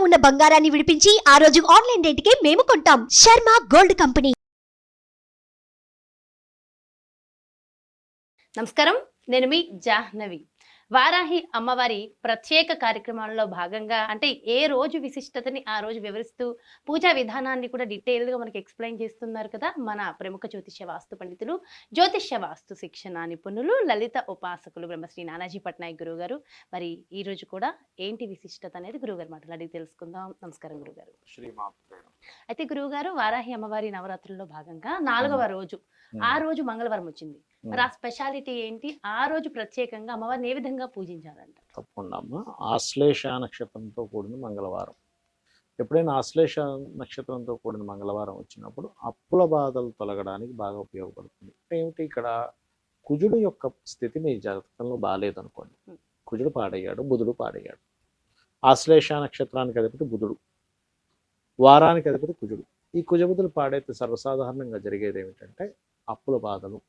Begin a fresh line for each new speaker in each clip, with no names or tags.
ఉన్న బంగారాన్ని విడిపించి ఆ రోజు ఆన్లైన్ రేటుకే మేము కొంటాం. Sharma gold company.
నమస్కారం, నేను మీ జాహ్నవి. వారాహి అమ్మవారి ప్రత్యేక కార్యక్రమాల్లో భాగంగా అంటే ఏ రోజు విశిష్టతని ఆ రోజు వివరిస్తూ పూజా విధానాన్ని కూడా డీటెయిల్గా మనకి ఎక్స్ప్లెయిన్ చేస్తున్నారు కదా మన ప్రముఖ జ్యోతిష్య వాస్తు పండితులు, జ్యోతిష్య వాస్తు శిక్షణ నిపుణులు, లలిత ఉపాసకులు బ్రహ్మశ్రీ నానాజీ పట్నాయక్ గురువు గారు. మరి ఈ రోజు కూడా ఏంటి విశిష్టత అనేది గురువుగారు మాటలు అడిగి తెలుసుకుందాం. నమస్కారం గురుగారు. అయితే గురువుగారు, వారాహి అమ్మవారి నవరాత్రుల్లో భాగంగా 4వ రోజు, ఆ రోజు మంగళవారం వచ్చింది. మరి ఆ స్పెషాలిటీ ఏంటి? ఆ రోజు ప్రత్యేకంగా అమ్మవారిని ఏ విధంగా పూజించాలంట?
తప్పకుండా అమ్మ, ఆశ్లేష నక్షత్రంతో కూడిన మంగళవారం. ఎప్పుడైనా ఆశ్లేష నక్షత్రంతో కూడిన మంగళవారం వచ్చినప్పుడు అప్పుల బాధలు తొలగడానికి బాగా ఉపయోగపడుతుంది. ఏమిటి ఇక్కడ కుజుడు యొక్క స్థితి మీ జాతకంలో బాగాలేదనుకోండి, కుజుడు పాడయ్యాడు, బుధుడు పాడయ్యాడు. ఆశ్లేష నక్షత్రానికి అధిపతి బుధుడు, వారానికి అధిపతి కుజుడు. ఈ కుజబుధులు పాడైతే సర్వసాధారణంగా జరిగేది ఏమిటంటే అప్పుల బాధలు.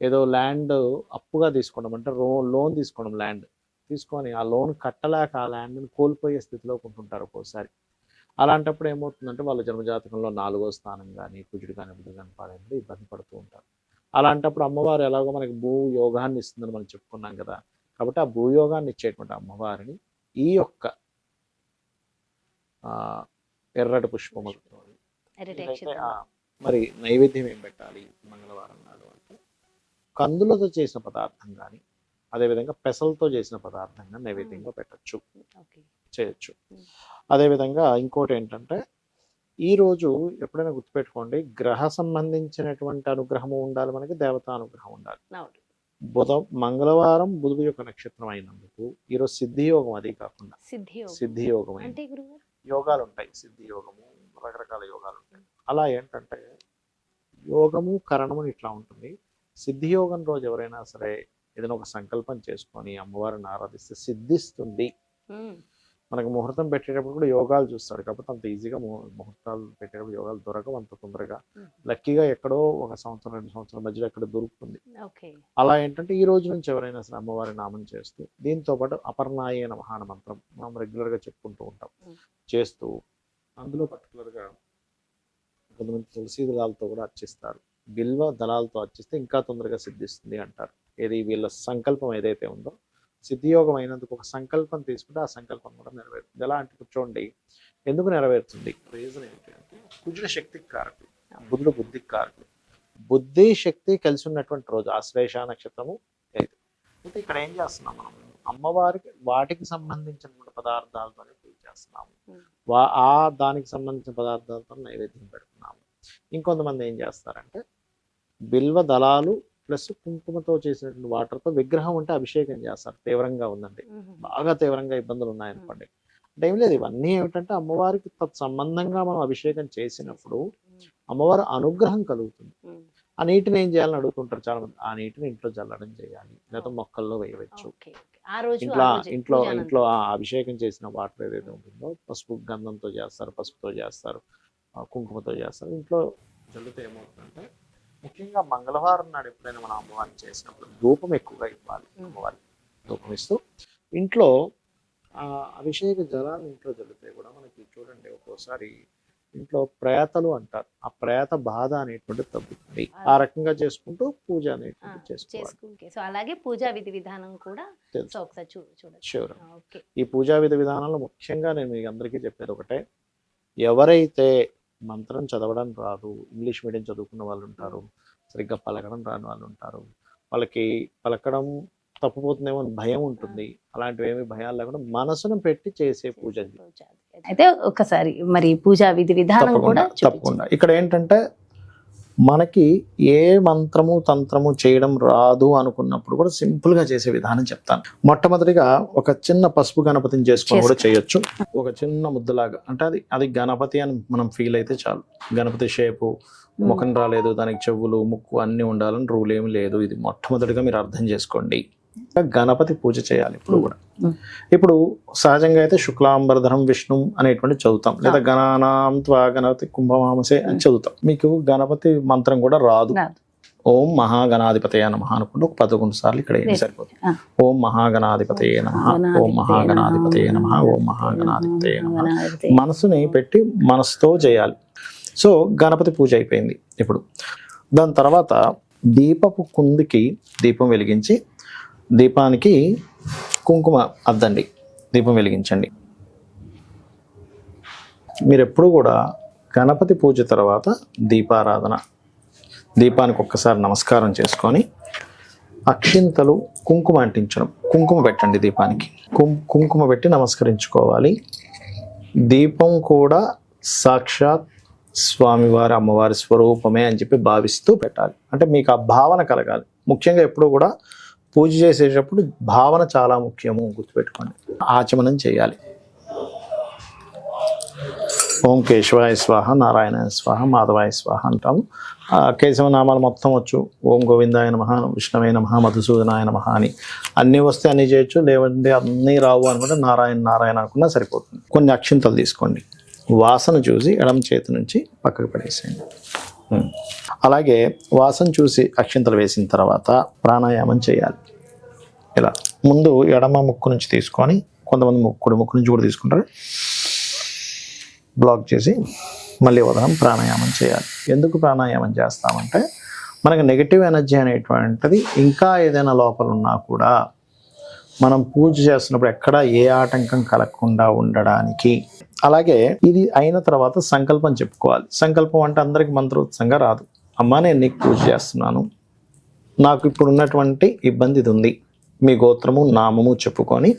ఏదో ల్యాండ్ అప్పుగా తీసుకోవడం, అంటే లోన్ తీసుకోవడం, ల్యాండ్ తీసుకొని ఆ లోన్ కట్టలేక ఆ ల్యాండ్ని కోల్పోయే స్థితిలో ఉంటుంటారు ఒక్కోసారి. అలాంటప్పుడు ఏమవుతుందంటే వాళ్ళ జన్మజాతకంలో 4వ స్థానం కానీ కుజుడు కానీ బుధుడు కానీ పాడైనప్పుడు ఇబ్బంది పడుతూ ఉంటారు. అలాంటప్పుడు అమ్మవారు ఎలాగో మనకి భూయోగాన్ని ఇస్తుందని మనం చెప్పుకున్నాం కదా, కాబట్టి ఆ భూయోగాన్ని ఇచ్చేటువంటి అమ్మవారిని ఈ యొక్క ఎర్రటి పుష్పము మరి నైవేద్యం ఏం పెట్టాలి మంగళవారం నాడు అంటే కందులతో చేసిన పదార్థం కానీ అదేవిధంగా పెసలతో చేసిన పదార్థం కానీ నైవేద్యంగా పెట్టచ్చు, చేయొచ్చు. అదేవిధంగా ఇంకోటి ఏంటంటే ఈరోజు ఎప్పుడైనా గుర్తుపెట్టుకోండి, గ్రహ సంబంధించినటువంటి అనుగ్రహము ఉండాలి, మనకి దేవతా అనుగ్రహం ఉండాలి. మంగళవారం బుధుడు యొక్క నక్షత్రం అయినందుకు ఈరోజు సిద్ధియోగం, అది కాకుండా సిద్ధియోగం అంటే యోగాలు ఉంటాయి, సిద్ధి యోగము, రకరకాల యోగాలు ఉంటాయి. అలా ఏంటంటే యోగము కరణము ఇట్లా ఉంటుంది. సిద్ధియోగం రోజు ఎవరైనా సరే ఏదైనా ఒక సంకల్పం చేసుకొని అమ్మవారిని ఆరాధిస్తే సిద్ధిస్తుంది. మనకు ముహూర్తం పెట్టేటప్పుడు కూడా యోగాలు చూస్తాడు, కాబట్టి అంత ఈజీగా ముహూర్తాలు పెట్టేటప్పుడు యోగాలు దొరకవు అంత తొందరగా. లక్కీగా ఎక్కడో 1 సంవత్సరం 2 సంవత్సరాల మధ్యలో ఎక్కడ దొరుకుతుంది. అలా ఏంటంటే ఈ రోజు నుంచి ఎవరైనా సరే అమ్మవారి నామం చేస్తూ, దీంతో పాటు అపర్ణాయ నమః మంత్రం మనం రెగ్యులర్గా చెప్పుకుంటూ ఉంటాం, చేస్తూ అందులో పర్టికులర్గా కొంతమంది తులసి దళాలతో కూడా అర్చిస్తారు. బిల్వ దళాలతో అర్చిస్తే ఇంకా తొందరగా సిద్ధిస్తుంది అంటారు. ఏది వీళ్ళ సంకల్పం ఏదైతే ఉందో, సిద్ధియోగం అయినందుకు ఒక సంకల్పం తీసుకుంటే ఆ సంకల్పం కూడా నెరవేరుతుంది. ఎలా అంటే కూర్చోండి, ఎందుకు నెరవేరుతుంది? రీజన్ ఏంటంటే కుజుడు శక్తికి కారకుడు, బుధుడు బుద్ధికి కారకుడు. బుద్ధి శక్తి కలిసి ఉన్నటువంటి రోజు ఆశ్లేష నక్షత్రము. అయితే ఇక్కడ ఏం చేస్తున్నాం మనం, అమ్మవారికి వాటికి సంబంధించిన పదార్థాలతోనే పూజ చేస్తున్నాము, దానికి సంబంధించిన పదార్థాలతో నైవేద్యం పెడుతున్నాము. ఇంకొంతమంది ఏం చేస్తారంటే బిల్వ దళాలు ప్లస్ కుంకుమతో చేసినటువంటి వాటర్తో విగ్రహం ఉంటే అభిషేకం చేస్తారు. తీవ్రంగా ఉందండి, బాగా తీవ్రంగా ఇబ్బందులు ఉన్నాయనుకోండి, అంటే ఏం లేదు, ఇవన్నీ ఏమిటంటే అమ్మవారికి సంబంధంగా మనం అభిషేకం చేసినప్పుడు అమ్మవారి అనుగ్రహం కలుగుతుంది. ఆ నీటిని ఏం చేయాలని అడుగుతుంటారు చాలా మంది. ఆ నీటిని ఇంట్లో చల్లడం చేయాలి, లేదా మొక్కల్లో వేయవచ్చు. ఇంట్లో ఆ అభిషేకం చేసిన వాటర్ ఏదైతే ఉంటుందో పసుపు గంధంతో చేస్తారు, పసుపుతో చేస్తారు, కుంకుమతో చేస్తారు. ఇంట్లో చల్లితే ఏమవుతుందంటే ముఖ్యంగా మంగళవారం నాడు ఎప్పుడైనా మనం అమ్మవారిని చేసినప్పుడు ధూపం ఎక్కువగా ఇవ్వాలి. అమ్మవారికి ధూపం ఇస్తూ ఇంట్లో అభిషేక జలాన్ని ఇంట్లో చల్లితే కూడా మనకి చూడండి ఒక్కోసారి ఇంట్లో ప్రేతలు అంటారు, ఆ ప్రేత బాధ అనేటువంటిది తగ్గుతుంది. ఆ రకంగా చేసుకుంటూ పూజ అనేటువంటి చేసుకోవాలి.
సో అలాగే పూజా విధి విధానం కూడా
షూర్. ఈ పూజా విధి విధానంలో ముఖ్యంగా నేను మీకు అందరికీ చెప్పేది ఒకటే, ఎవరైతే మంత్రం చదవడం రాదు, ఇంగ్లీష్ మీడియం చదువుకున్న వాళ్ళు ఉంటారు, సరిగ్గా పలకడం రాని వాళ్ళు ఉంటారు, వాళ్ళకి పలకడం తప్పిపోతుందేమో భయం ఉంటుంది. అలాంటివి ఏమి భయాలు లేకుండా మనసును పెట్టి చేసే పూజ.
అయితే ఒకసారి మరి పూజా విధి విధానం కూడా
తప్పకుండా. ఇక్కడ ఏంటంటే మనకి ఏ మంత్రము తంత్రము చేయడం రాదు అనుకున్నప్పుడు కూడా సింపుల్ గా చేసే విధానం చెప్తాను. మొట్టమొదటిగా ఒక చిన్న పసుపు గణపతిని చేసుకొని కూడా చేయొచ్చు. ఒక చిన్న ముద్దలాగా, అంటే అది గణపతి అని మనం ఫీల్ అయితే చాలు. గణపతి షేపు, ముఖం రాలేదు, దానికి చెవులు ముక్కు అన్ని ఉండాలని రూల్ ఏమి లేదు. ఇది మొట్టమొదటిగా మీరు అర్థం చేసుకోండి. గణపతి పూజ చేయాలి ఇప్పుడు కూడా. ఇప్పుడు సహజంగా అయితే శుక్లాంబరధరం విష్ణు అనేటువంటి చదువుతాం, లేదా గణానాం త్వా గణపతి కుంభమామసే అని చదువుతాం. మీకు గణపతి మంత్రం కూడా రాదు, ఓం మహాగణాధిపతయ నమః అనుకుంటూ ఒక 11 సార్లు ఇక్కడ వేయండి సరిపోతుంది. ఓం మహాగణాధిపతయ నమః, ఓం మహాగణాధిపతయ నమః, ఓం మహాగణాధిపతయ నమః. మనసుని పెట్టి మనసుతో చేయాలి. సో గణపతి పూజ అయిపోయింది. ఇప్పుడు దాని తర్వాత దీపపు కుందికి దీపం వెలిగించి దీపానికి కుంకుమ అద్దండి, దీపం వెలిగించండి. మీరు ఎప్పుడు కూడా గణపతి పూజ తర్వాత దీపారాధన, దీపానికి ఒక్కసారి నమస్కారం చేసుకొని అక్షింతలు కుంకుమ అంటించడం, కుంకుమ పెట్టండి దీపానికి, కుంకుమ పెట్టి నమస్కరించుకోవాలి. దీపం కూడా సాక్షాత్ స్వామివారి అమ్మవారి స్వరూపమే అని చెప్పి భావిస్తూ పెట్టాలి. అంటే మీకు ఆ భావన కలగాలి. ముఖ్యంగా ఎప్పుడు కూడా పూజ చేసేటప్పుడు భావన చాలా ముఖ్యము, గుర్తుపెట్టుకోండి. ఆచమనం చేయాలి. ఓం కేశవాయ స్వాహ, నారాయణాయ స్వాహ, మాధవాయ స్వాహ అంటాము. కేశవ నామాలు మొత్తం వచ్చు. ఓం గోవిందాయ నమః, విష్ణవే నమః, మధుసూదనాయ నమః అని అన్నీ వస్తే అన్నీ చేయొచ్చు. లేవంటే అన్నీ రావు అనుకుంటే నారాయణ నారాయణ అనుకున్నా సరిపోతుంది. కొన్ని అక్షింతలు తీసుకోండి, వాసన చూసి ఎడమ చేతి నుంచి పక్కకు పడేసేయండి. అలాగే వాసన చూసి అక్షింతలు వేసిన తర్వాత ప్రాణాయామం చేయాలి. ఇలా ముందు ఎడమ ముక్కు నుంచి తీసుకొని, కొంతమంది కుడి ముక్కు నుంచి కూడా తీసుకుంటారు, బ్లాక్ చేసి మళ్ళీ ఉదయం ప్రాణాయామం చేయాలి. ఎందుకు ప్రాణాయామం చేస్తామంటే మనకు నెగిటివ్ ఎనర్జీ అనేటువంటిది ఇంకా ఏదైనా లోపల ఉన్నా కూడా మనం పూజ చేస్తున్నప్పుడు ఎక్కడ ఏ ఆటంకం కలగకుండా ఉండడానికి. అలాగే ఇది అయిన తర్వాత సంకల్పం చెప్పుకోవాలి. సంకల్పం అంటే అందరికి మంత్రోత్సంగా రాదు. అమ్మా నేను నీకు పూజ చేస్తున్నాను, నాకు ఇప్పుడు ఉన్నటువంటి ఇబ్బంది ఇది ఉంది, మీ గోత్రము నామము చెప్పుకొని.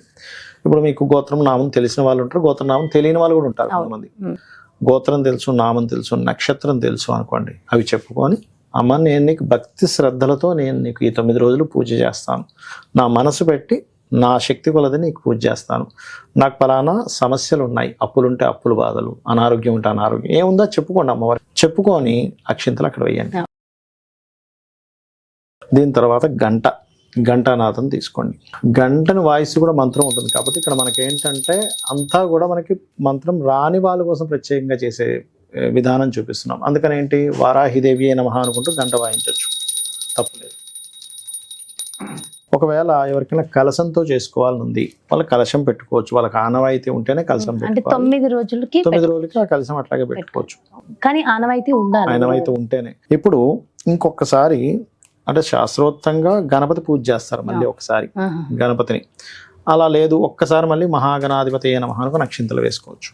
ఇప్పుడు మీకు గోత్రం నామం తెలిసిన వాళ్ళు ఉంటారు, గోత్ర నామం తెలియని వాళ్ళు కూడా ఉంటారు. కొంతమంది గోత్రం తెలుసు, నామం తెలుసు, నక్షత్రం తెలుసు అనుకోండి. అవి చెప్పుకొని అమ్మ నేను నీకు భక్తి శ్రద్ధలతో నేను నీకు ఈ 9 రోజులు పూజ చేస్తాను, నా మనసు పెట్టి నా శక్తి కొలది నీకు పూజ చేస్తాను, నాకు పలానా సమస్యలు ఉన్నాయి, అప్పులుంటే అప్పులు బాధలు, అనారోగ్యం ఉంటే అనారోగ్యం, ఏముందో చెప్పుకోండి అమ్మవారు. చెప్పుకొని అక్షింతలు అక్కడ వేయండి. దీని తర్వాత గంటానాథం తీసుకోండి. గంటను వాయిస్ కూడా మంత్రం ఉంటుంది. కాకపోతే ఇక్కడ మనకి ఏంటంటే అంతా కూడా మనకి మంత్రం రాని వాళ్ళ కోసం ప్రత్యేకంగా చేసే విధానం చూపిస్తున్నాం. అందుకని ఏంటి, వారాహిదేవి నమః అనుకుంటూ గంట వాయించవచ్చు, తప్పులేదు. ఒకవేళ ఎవరికైనా కలశంతో చేసుకోవాలని ఉంది, వాళ్ళ కలశం పెట్టుకోవచ్చు. వాళ్ళకి ఆనవాయితీ ఉంటేనే కలశం పెట్టుకోవాలి.
9 రోజులకి
ఆ కలశం అట్లాగే పెట్టుకోవచ్చు.
కానీ ఆనవాయితీ ఉండాలి,
ఆనవాయితీ ఉంటేనే. ఇప్పుడు ఇంకొకసారి అంటే శాస్త్రోక్తంగా గణపతి పూజ చేస్తారు మళ్ళీ ఒకసారి గణపతిని. అలా లేదు ఒక్కసారి మళ్ళీ మహాగణాధిపతయ నమః అనుకుని అక్షింతలు వేసుకోవచ్చు.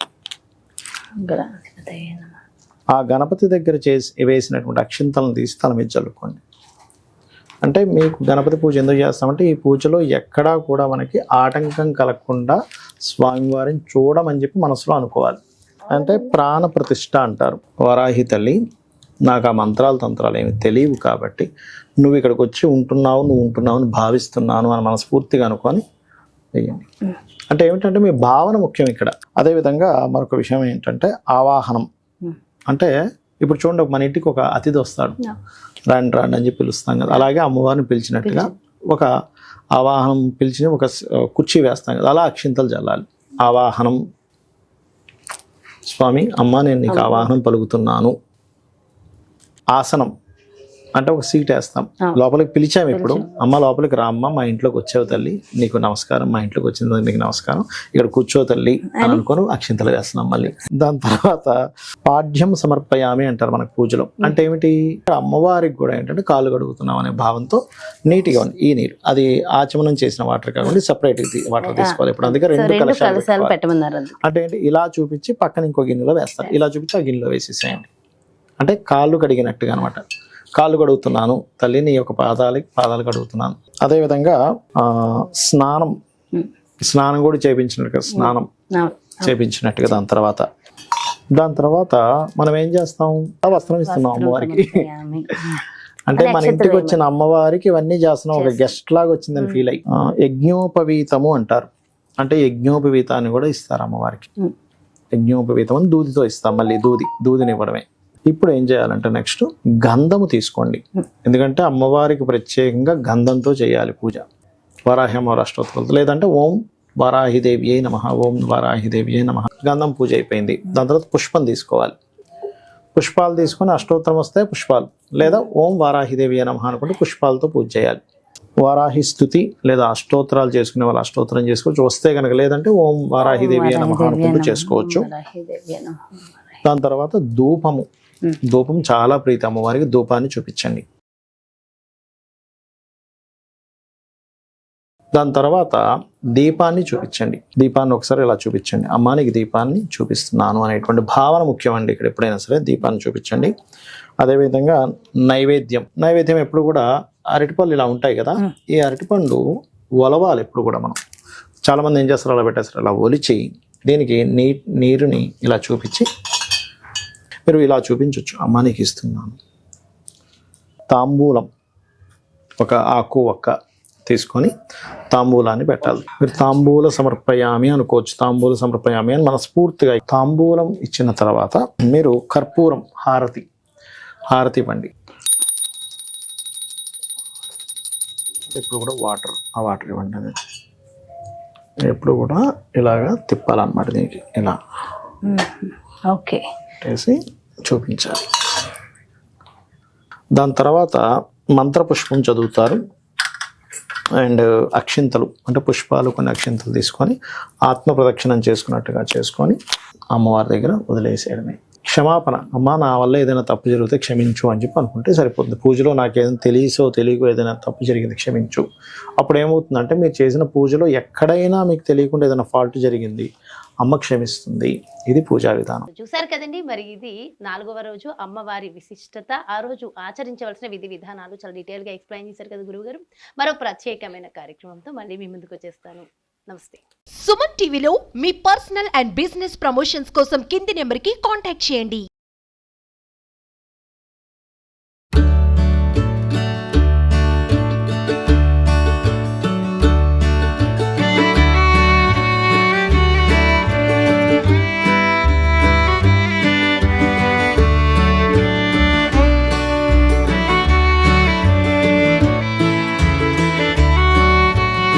ఆ గణపతి దగ్గర వేసినటువంటి అక్షింతలను తీసి తల మీద చల్లుకోండి. అంటే మీకు గణపతి పూజ ఎందుకు చేస్తామంటే ఈ పూజలో ఎక్కడా కూడా మనకి ఆటంకం కలగకుండా స్వామివారిని చూడమని చెప్పి మనసులో అనుకోవాలి. అంటే ప్రాణ ప్రతిష్ఠ అంటారు. వరాహి తల్లి నాకు ఆ మంత్రాలు తంత్రాలు ఏమి తెలియవు కాబట్టి నువ్వు ఇక్కడికి వచ్చి ఉంటున్నావు, నువ్వు ఉంటున్నావు అని భావిస్తున్నాను అని మనస్ఫూర్తిగా అనుకొని వేయండి. అంటే ఏమిటంటే మీ భావన ముఖ్యం ఇక్కడ. అదేవిధంగా మరొక విషయం ఏంటంటే ఆవాహనం. అంటే ఇప్పుడు చూడండి, మన ఇంటికి ఒక అతిథి వస్తాడు, రాండి రాండి అని చెప్పి పిలుస్తాం కదా. అలాగే అమ్మవారిని పిలిచినట్టుగా ఒక ఆవాహనం పిలిచి ఒక కుర్చీ వేస్తాం కదా, అలా అక్షింతలు చల్లాలి. ఆవాహనం, స్వామి అమ్మ నేను నీకు ఆవాహనం పలుకుతున్నాను. ఆసనం అంటే ఒక సీట్ వేస్తాం, లోపలికి పిలిచాము. ఇప్పుడు అమ్మ లోపలికి రా అమ్మ, మా ఇంట్లోకి వచ్చావు తల్లి, నీకు నమస్కారం, మా ఇంట్లోకి వచ్చింది నీకు నమస్కారం, ఇక్కడ కూర్చో తల్లి అని అనుకొని అక్షింతలు వేస్తున్నాం మళ్ళీ. దాని తర్వాత పాఠ్యం సమర్పయామి అంటారు మనకు పూజలో. అంటే ఏమిటి, అమ్మవారికి కూడా ఏంటంటే కాళ్ళు కడుగుతున్నాం అనే భావంతో నీట్గా ఉంది. ఈ నీరు అది ఆచమనం చేసిన వాటర్ కాకుండా సపరేట్ వాటర్ తీసుకోవాలి. ఇప్పుడు అందుకే 2 కలశాలు
పెట్టమన్నారు.
అంటే ఏంటి, ఇలా చూపించి పక్కన ఇంకో గిన్నెలో వేస్తారు, ఇలా చూపించి ఆ గిన్నెలో వేసేసేయండి. అంటే కాళ్ళు కడిగినట్టుగా అనమాట. కాళ్ళు కడుగుతున్నాను తల్లి, నీ యొక్క పాదాలు కడుగుతున్నాను. అదేవిధంగా స్నానం కూడా చేయించినట్టుగా, స్నానం చేయించినట్టుగా. దాని తర్వాత మనం ఏం చేస్తాం, వస్త్రం ఇస్తున్నాం అమ్మవారికి. అంటే మన ఇంటికి వచ్చిన అమ్మవారికి ఇవన్నీ చేస్తున్నాం, ఒక గెస్ట్ లాగా వచ్చిందని ఫీల్ అయ్యి. యజ్ఞోపవీతము అంటారు. అంటే యజ్ఞోపవీతాన్ని కూడా ఇస్తారు అమ్మవారికి. యజ్ఞోపవీతం అని దూదితో ఇస్తాం, మళ్ళీ దూదిని ఇవ్వడమే. ఇప్పుడు ఏం చేయాలంటే నెక్స్ట్ గంధము తీసుకోండి. ఎందుకంటే అమ్మవారికి ప్రత్యేకంగా గంధంతో చేయాలి పూజ. వరాహి అమ్మవారి అష్టోత్తరాలతో, లేదంటే ఓం వరాహిదేవ్యై నమః, ఓం వరాహిదేవ్యై నమః. గంధం పూజ అయిపోయింది. దాని తర్వాత పుష్పం తీసుకోవాలి. పుష్పాలు తీసుకొని అష్టోత్తరం వస్తే పుష్పాలు, లేదా ఓం వారాహిదేవి నమః అనుకుంటే పుష్పాలతో పూజ చేయాలి. వారాహి స్తుతి లేదా అష్టోత్తరాలు చేసుకునే వాళ్ళు అష్టోత్తరం చేసుకోవచ్చు, వస్తే కనుక లేదంటే ఓం వారాహిదేవి నమః అనుకుంటూ చేసుకోవచ్చు. దాని తర్వాత ధూపము, ధూపం చాలా ప్రీతి అమ్మవారికి, ధూపాన్ని చూపించండి. దాని తర్వాత దీపాన్ని చూపించండి. దీపాన్ని ఒకసారి ఇలా చూపించండి, అమ్మా నీకు దీపాన్ని చూపిస్తున్నాను అనేటువంటి భావన ముఖ్యమండి ఇక్కడ. ఎప్పుడైనా సరే దీపాన్ని చూపించండి. అదేవిధంగా నైవేద్యం ఎప్పుడు కూడా అరటిపళ్ళు ఇలా ఉంటాయి కదా, ఈ అరటిపండు ఒలవాలి ఎప్పుడు కూడా. మనం చాలామంది ఏం చేస్తారు, అలా పెట్టేస్తారు, అలా ఒలిచి దీనికి నీరుని ఇలా చూపించి మీరు ఇలా చూపించవచ్చు, అమ్మా నీకు ఇస్తున్నాను. తాంబూలం, ఒక ఆకు ఒక్క తీసుకొని తాంబూలాన్ని పెట్టాలి. మీరు తాంబూల సమర్పయామి అనుకోవచ్చు, తాంబూల సమర్పయామి అని మనస్ఫూర్తిగా. తాంబూలం ఇచ్చిన తర్వాత మీరు కర్పూరం హారతి ఇవ్వండి. ఎప్పుడు కూడా ఆ వాటర్ ఇవ్వండి. అది ఎప్పుడు కూడా ఇలాగా తిప్పాలన్నమాట, దీనికి ఇలా
ఓకే
వేసి చూపించాలి. దాని తర్వాత మంత్రపుష్పం చదువుతారు. అండ్ అక్షింతలు అంటే పుష్పాలు, కొన్ని అక్షింతలు తీసుకొని ఆత్మ ప్రదక్షిణం చేసుకున్నట్టుగా చేసుకొని అమ్మవారి దగ్గర వదిలేసేయడమే. క్షమాపణ, అమ్మ నా వల్ల ఏదైనా తప్పు జరిగితే క్షమించు అని చెప్పి అనుకుంటే సరిపోతుంది. పూజలో నాకు ఏదైనా తెలియకో ఏదైనా తప్పు జరిగింది క్షమించు. అప్పుడు ఏమవుతుందంటే మీరు చేసిన పూజలో ఎక్కడైనా మీకు తెలియకుండా ఏదైనా ఫాల్ట్ జరిగింది, అమ్మ క్షమిస్తుంది. ఇది పూజా విధానం.
చూసారు కదండి, మరి ఇది 4వ రోజు అమ్మవారి విశిష్టత, ఆ రోజు ఆచరించవలసిన విధి విధానాలు చాలా డీటెయిల్ గా ఎక్స్ప్లెయిన్ చేశారు కదా గురువుగారు. మరో ప్రత్యేకమైన కార్యక్రమంతో మళ్ళీ మీ ముందుకు వచ్చేస్తాను. నమస్తే.
సుమన్ టీవీలో మీ పర్సనల్ అండ్ బిజినెస్ ప్రమోషన్స్ కోసం కింది నెంబర్కి కాంటాక్ట్ చేయండి.